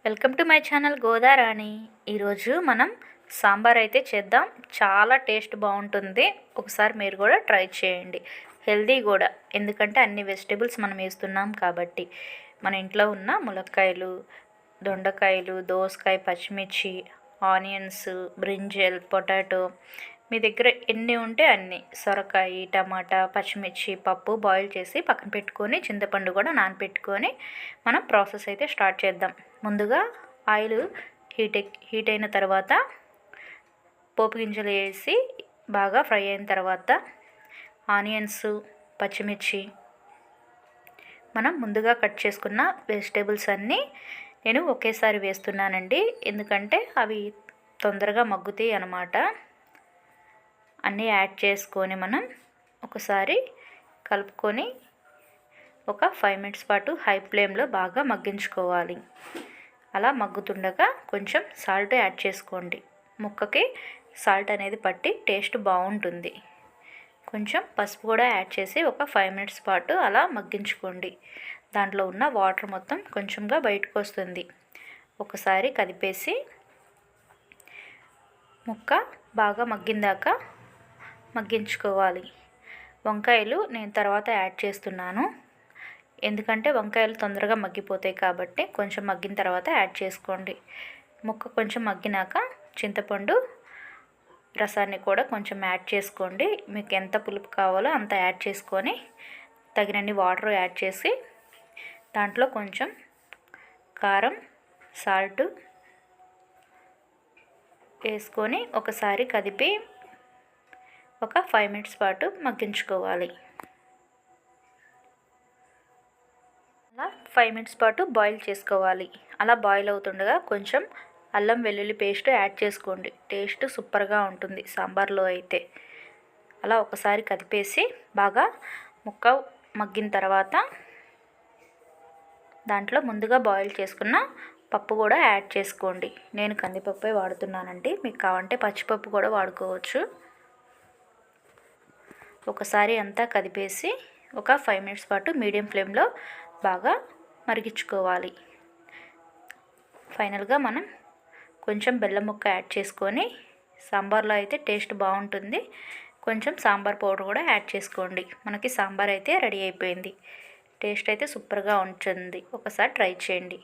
Welcome to my channel Godarani. ఈరోజు మనం సాంబార్ అయితే చేద్దాం. చాలా టేస్ట్ బాగుంటుంది. ఒకసారి మీరు కూడా ట్రై చేయండి. హెల్దీ కూడా, ఎందుకంటే అన్ని వెజిటేబుల్స్ మనం వేస్తున్నాం కాబట్టి. మన ఇంట్లో ఉన్న ములక్కాయలు, దొండకాయలు, దోసకాయ, పచ్చిమిర్చి, ఆనియన్స్, బ్రింజల్, పొటాటో, మీ దగ్గర ఎన్ని ఉంటే అన్ని, సొరకాయ, టమాటా, పచ్చిమిర్చి, పప్పు బాయిల్ చేసి పక్కన పెట్టుకొని, చింతపండు కూడా నానపెట్టుకొని మనం ప్రాసెస్ అయితే స్టార్ట్ చేద్దాం. ముందుగా ఆయిల్ హీట్ అయిన తర్వాత పోపు గింజలు వేసి బాగా ఫ్రై అయిన తర్వాత ఆనియన్స్, పచ్చిమిర్చి, మనం ముందుగా కట్ చేసుకున్న వెజిటేబుల్స్ అన్నీ నేను ఒకేసారి వేస్తున్నానండి. ఎందుకంటే అవి తొందరగా మగ్గుతాయి అన్నమాట. అన్నీ యాడ్ చేసుకొని మనం ఒకసారి కలుపుకొని ఒక 5 మినిట్స్ పాటు హై ఫ్లేమ్లో బాగా మగ్గించుకోవాలి. అలా మగ్గుతుండగా కొంచెం సాల్ట్ యాడ్ చేసుకోండి. ముక్కకి సాల్ట్ అనేది పట్టి టేస్ట్ బాగుంటుంది. కొంచెం పసుపు కూడా యాడ్ చేసి ఒక 5 మినిట్స్ పాటు అలా మగ్గించుకోండి. దాంట్లో ఉన్న వాటర్ మొత్తం కొంచెంగా బయటకు వస్తుంది. ఒకసారి కదిపేసి ముక్క బాగా మగ్గిందాక మగ్గించుకోవాలి. వంకాయలు నేను తర్వాత యాడ్ చేస్తున్నాను, ఎందుకంటే వంకాయలు తొందరగా మగ్గిపోతాయి కాబట్టి కొంచెం మగ్గిన తర్వాత యాడ్ చేసుకోండి. ముక్క కొంచెం మగ్గినాక చింతపండు రసాన్ని కూడా కొంచెం యాడ్ చేసుకోండి. మీకు ఎంత పులుపు కావాలో అంత యాడ్ చేసుకొని తగినన్ని వాటర్ యాడ్ చేసి దాంట్లో కొంచెం కారం, సాల్ట్ వేసుకొని ఒకసారి కదిపి ఒక 5 మినిట్స్ పాటు మగ్గించుకోవాలి. అలా 5 మినిట్స్ పాటు బాయిల్ చేసుకోవాలి. అలా బాయిల్ అవుతుండగా కొంచెం అల్లం వెల్లుల్లి పేస్ట్ యాడ్ చేసుకోండి. టేస్ట్ సూపర్గా ఉంటుంది సాంబార్లో అయితే. అలా ఒకసారి కదిపేసి బాగా ముక్క మగ్గిన తర్వాత దాంట్లో ముందుగా బాయిల్ చేసుకున్న పప్పు కూడా యాడ్ చేసుకోండి. నేను కందిపప్పే వాడుతున్నానండి, మీకు కావాలంటే పచ్చిపప్పు కూడా వాడుకోవచ్చు. ఒకసారి అంతా కదిపేసి ఒక 5 మినిట్స్ పాటు మీడియం ఫ్లేమ్లో బాగా మరిగించుకోవాలి. ఫైనల్గా మనం కొంచెం బెల్లం ముక్క యాడ్ చేసుకొని, సాంబార్లో అయితే టేస్ట్ బాగుంటుంది. కొంచెం సాంబార్ పౌడర్ కూడా యాడ్ చేసుకోండి. మనకి సాంబార్ అయితే రెడీ అయిపోయింది. టేస్ట్ అయితే సూపర్గా ఉంటుంది. ఒకసారి ట్రై చేయండి.